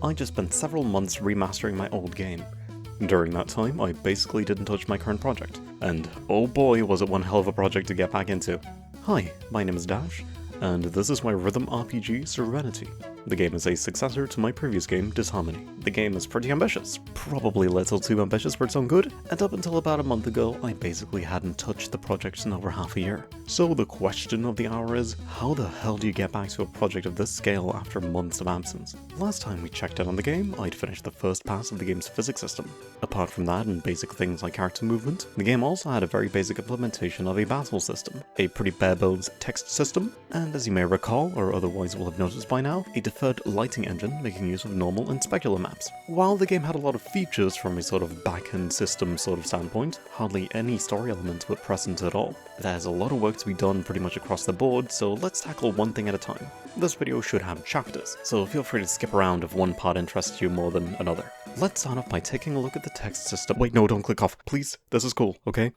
I just spent several months remastering my old game. During that time, I basically didn't touch my current project, and oh boy was it one hell of a project to get back into. Hi, my name is Dash, and this is my rhythm RPG Serenity. The game is a successor to my previous game, Disharmony. The game is pretty ambitious, probably a little too ambitious for its own good, and up until about a month ago, I basically hadn't touched the project in over half a year. So the question of the hour is, how the hell do you get back to a project of this scale after months of absence? Last time we checked in on the game, I'd finished the first pass of the game's physics system. Apart from that and basic things like character movement, the game also had a very basic implementation of a battle system, a pretty bare-bones text system, and as you may recall, or otherwise will have noticed by now, a deferred lighting engine making use of normal and specular maps. While the game had a lot of features from a sort of back-end system sort of standpoint, hardly any story elements were present at all. There's a lot of work to be done pretty much across the board, so let's tackle one thing at a time. This video should have chapters, so feel free to skip around if one part interests you more than another. Let's start off by taking a look at the text system. Wait, no, don't click off, please. This is cool, okay?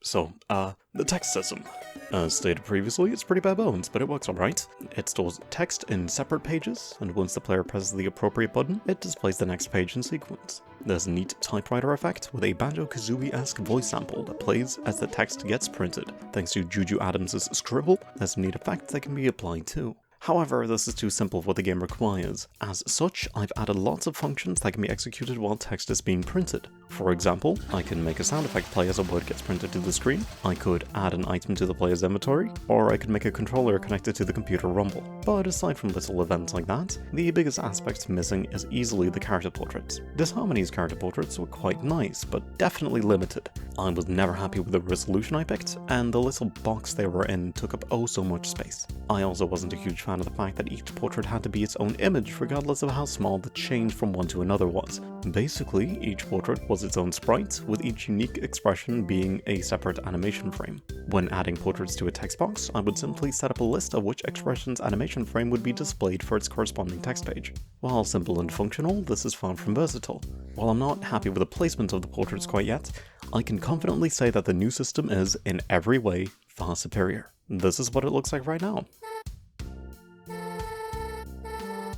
So, the text system. As stated previously, it's pretty bare bones, but it works alright. It stores text in separate pages, and once the player presses the appropriate button, it displays the next page in sequence. There's a neat typewriter effect with a Banjo-Kazooie-esque voice sample that plays as the text gets printed. Thanks to Juju Adams' scribble, there's some neat effects that can be applied too. However, this is too simple for what the game requires. As such, I've added lots of functions that can be executed while text is being printed. For example, I can make a sound effect play as a word gets printed to the screen, I could add an item to the player's inventory, or I could make a controller connected to the computer rumble. But aside from little events like that, the biggest aspect missing is easily the character portraits. Disharmony's character portraits were quite nice, but definitely limited. I was never happy with the resolution I picked, and the little box they were in took up oh so much space. I also wasn't a huge fan of the fact that each portrait had to be its own image regardless of how small the change from one to another was. Basically, each portrait was its own sprite, with each unique expression being a separate animation frame. When adding portraits to a text box, I would simply set up a list of which expression's animation frame would be displayed for its corresponding text page. While simple and functional, this is far from versatile. While I'm not happy with the placement of the portraits quite yet, I can confidently say that the new system is, in every way, far superior. This is what it looks like right now.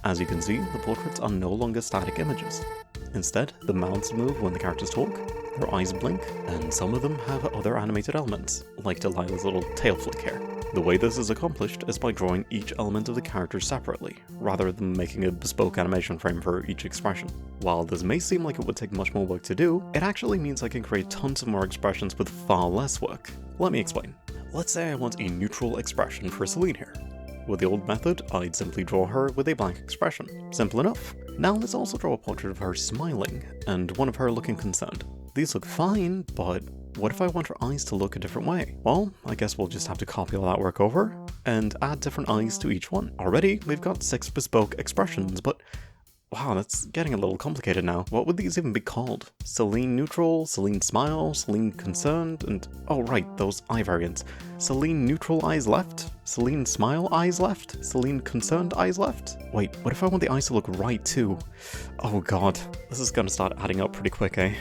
As you can see, the portraits are no longer static images. Instead, the mouths move when the characters talk, their eyes blink, and some of them have other animated elements, like Delilah's little tail flick here. The way this is accomplished is by drawing each element of the character separately, rather than making a bespoke animation frame for each expression. While this may seem like it would take much more work to do, it actually means I can create tons of more expressions with far less work. Let me explain. Let's say I want a neutral expression for Celine here. With the old method, I'd simply draw her with a blank expression. Simple enough. Now let's also draw a portrait of her smiling, and one of her looking concerned. These look fine, but what if I want her eyes to look a different way? Well, I guess we'll just have to copy all that work over, and add different eyes to each one. Already, we've got 6 bespoke expressions, but wow, that's getting a little complicated now. What would these even be called? Celine Neutral, Celine Smile, Celine Concerned, and oh right, those eye variants. Celine Neutral Eyes Left, Celine Smile Eyes Left, Celine Concerned Eyes Left? Wait, what if I want the eyes to look right too? Oh god, this is gonna start adding up pretty quick, eh?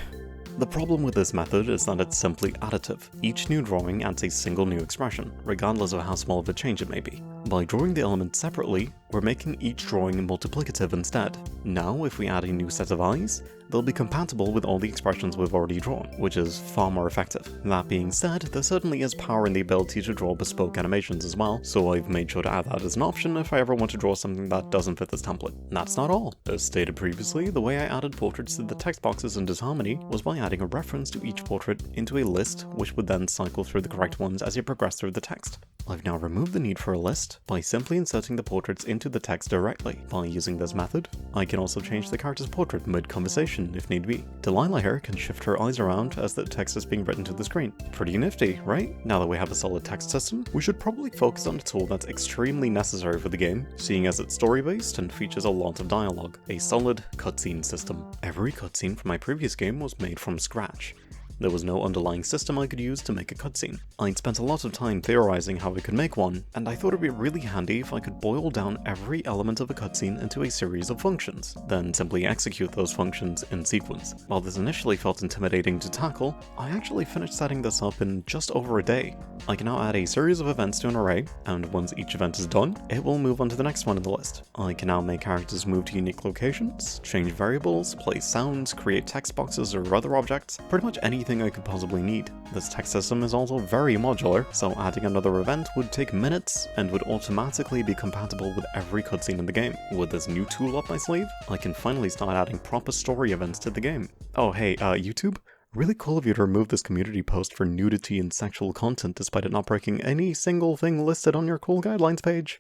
The problem with this method is that it's simply additive. Each new drawing adds a single new expression, regardless of how small of a change it may be. By drawing the elements separately, we're making each drawing multiplicative instead. Now, if we add a new set of eyes, they'll be compatible with all the expressions we've already drawn, which is far more effective. That being said, there certainly is power in the ability to draw bespoke animations as well, so I've made sure to add that as an option if I ever want to draw something that doesn't fit this template. That's not all. As stated previously, the way I added portraits to the text boxes in Disharmony was by adding a reference to each portrait into a list, which would then cycle through the correct ones as you progress through the text. I've now removed the need for a list by simply inserting the portraits into the text directly. By using this method, I can also change the character's portrait mid-conversation if need be. Delilah here can shift her eyes around as the text is being written to the screen. Pretty nifty, right? Now that we have a solid text system, we should probably focus on a tool that's extremely necessary for the game, seeing as it's story-based and features a lot of dialogue. A solid cutscene system. Every cutscene from my previous game was made from scratch. There was no underlying system I could use to make a cutscene. I'd spent a lot of time theorizing how I could make one, and I thought it'd be really handy if I could boil down every element of a cutscene into a series of functions, then simply execute those functions in sequence. While this initially felt intimidating to tackle, I actually finished setting this up in just over a day. I can now add a series of events to an array, and once each event is done, it will move on to the next one in the list. I can now make characters move to unique locations, change variables, play sounds, create text boxes or other objects, pretty much anything I could possibly need. This text system is also very modular, so adding another event would take minutes and would automatically be compatible with every cutscene in the game. With this new tool up my sleeve, I can finally start adding proper story events to the game. Oh hey, YouTube? Really cool of you to remove this community post for nudity and sexual content despite it not breaking any single thing listed on your cool guidelines page.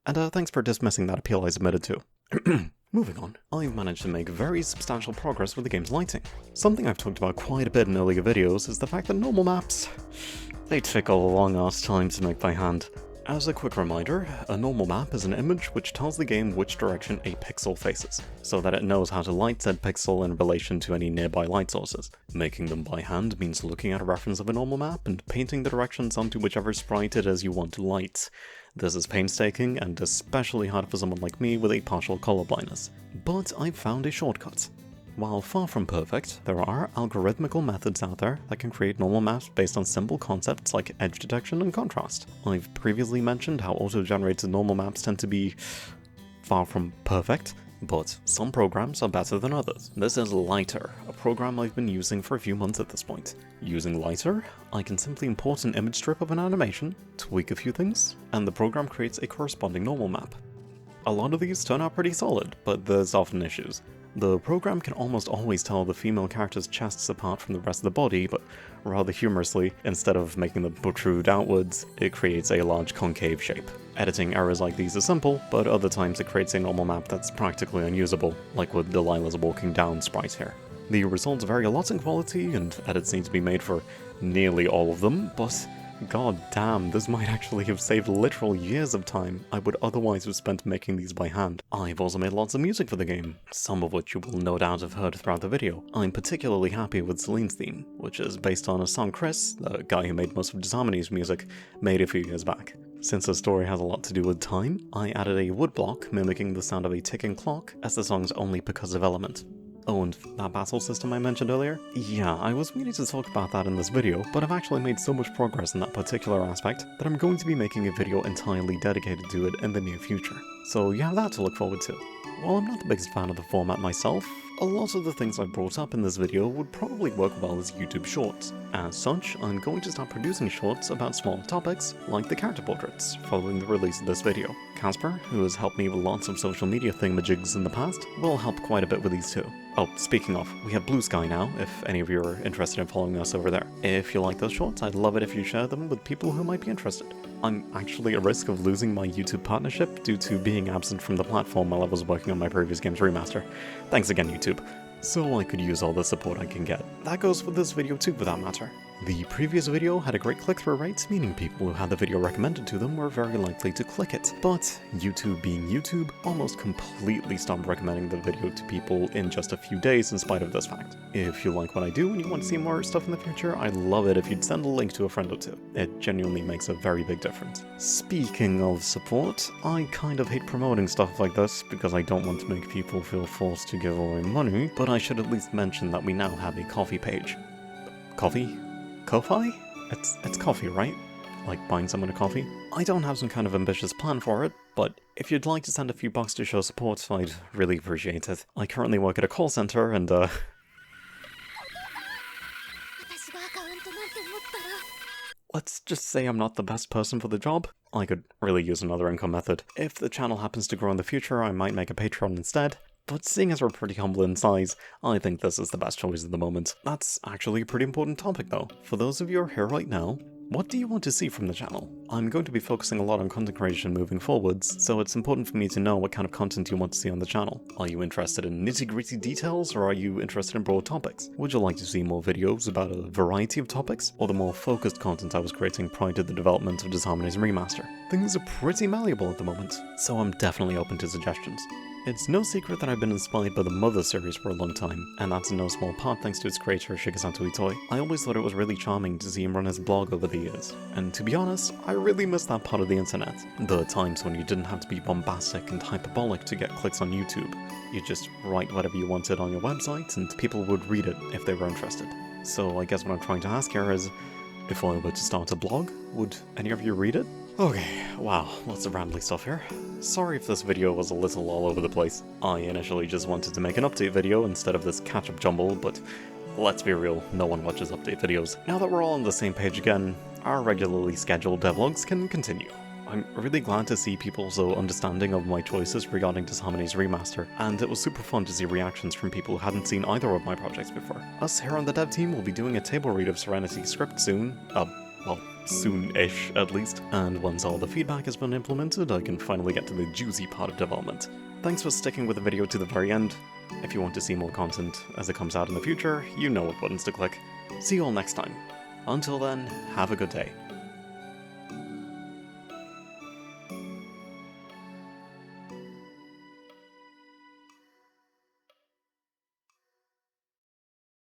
And thanks for dismissing that appeal I submitted to. Moving on, I've managed to make very substantial progress with the game's lighting. Something I've talked about quite a bit in earlier videos is the fact that normal maps, they take a long ass time to make by hand. As a quick reminder, a normal map is an image which tells the game which direction a pixel faces, so that it knows how to light said pixel in relation to any nearby light sources. Making them by hand means looking at a reference of a normal map and painting the directions onto whichever sprite it is you want to light. This is painstaking and especially hard for someone like me with a partial color blindness. But I've found a shortcut. While far from perfect, there are algorithmical methods out there that can create normal maps based on simple concepts like edge detection and contrast. I've previously mentioned how auto-generated normal maps tend to be far from perfect, but some programs are better than others. This is Lighter, a program I've been using for a few months at this point. Using Lighter, I can simply import an image strip of an animation, tweak a few things, and the program creates a corresponding normal map. A lot of these turn out pretty solid, but there's often issues. The program can almost always tell the female character's chests apart from the rest of the body, but rather humorously, instead of making them protrude outwards, it creates a large concave shape. Editing errors like these are simple, but other times it creates a normal map that's practically unusable, like with Delilah's walking down sprite here. The results vary a lot in quality, and edits need to be made for nearly all of them, but god damn, this might actually have saved literal years of time I would otherwise have spent making these by hand. I've also made lots of music for the game, some of which you will no doubt have heard throughout the video. I'm particularly happy with Celine's theme, which is based on a song Chris, the guy who made most of Disharmony's music, made a few years back. Since the story has a lot to do with time, I added a woodblock mimicking the sound of a ticking clock as the song's only percussive element. Oh, and that battle system I mentioned earlier? Yeah, I was meaning to talk about that in this video, but I've actually made so much progress in that particular aspect that I'm going to be making a video entirely dedicated to it in the near future. So you have that to look forward to. While I'm not the biggest fan of the format myself, a lot of the things I brought up in this video would probably work well as YouTube shorts. As such, I'm going to start producing shorts about smaller topics, like the character portraits, following the release of this video. Jasper, who has helped me with lots of social media thingamajigs in the past, will help quite a bit with these too. Oh, speaking of, we have Blue Sky now, if any of you are interested in following us over there. If you like those shorts, I'd love it if you share them with people who might be interested. I'm actually at risk of losing my YouTube partnership due to being absent from the platform while I was working on my previous game's remaster. Thanks again, YouTube. So I could use all the support I can get. That goes for this video too, for that matter. The previous video had a great click-through rate, meaning people who had the video recommended to them were very likely to click it. But YouTube being YouTube, almost completely stopped recommending the video to people in just a few days in spite of this fact. If you like what I do and you want to see more stuff in the future, I'd love it if you'd send a link to a friend or two. It genuinely makes a very big difference. Speaking of support, I kind of hate promoting stuff like this because I don't want to make people feel forced to give away money, but I should at least mention that we now have a Ko-fi page. Coffee? Ko-fi? It's coffee, right? Like buying someone a coffee? I don't have some kind of ambitious plan for it, but if you'd like to send a few bucks to show support, I'd really appreciate it. I currently work at a call center and let's just say I'm not the best person for the job. I could really use another income method. If the channel happens to grow in the future, I might make a Patreon instead. But seeing as we're pretty humble in size, I think this is the best choice at the moment. That's actually a pretty important topic though. For those of you who are here right now, what do you want to see from the channel? I'm going to be focusing a lot on content creation moving forwards, so it's important for me to know what kind of content you want to see on the channel. Are you interested in nitty-gritty details, or are you interested in broad topics? Would you like to see more videos about a variety of topics, or the more focused content I was creating prior to the development of Disharmony's remaster? Things are pretty malleable at the moment, so I'm definitely open to suggestions. It's no secret that I've been inspired by the Mother series for a long time, and that's in no small part thanks to its creator Shigesato Itoi. I always thought it was really charming to see him run his blog over the years, and to be honest, I really miss that part of the internet. The times when you didn't have to be bombastic and hyperbolic to get clicks on YouTube. You just write whatever you wanted on your website, and people would read it if they were interested. So I guess what I'm trying to ask here is, if I were to start a blog, would any of you read it? Okay, wow, lots of rambly stuff here. Sorry if this video was a little all over the place. I initially just wanted to make an update video instead of this catch-up jumble, but let's be real, no one watches update videos. Now that we're all on the same page again, our regularly scheduled devlogs can continue. I'm really glad to see people so understanding of my choices regarding Desame's remaster, and it was super fun to see reactions from people who hadn't seen either of my projects before. Us here on the dev team will be doing a table read of Serenity script soon, well, soon-ish at least, and once all the feedback has been implemented, I can finally get to the juicy part of development. Thanks for sticking with the video to the very end. If you want to see more content as it comes out in the future, you know what buttons to click. See you all next time. Until then, have a good day.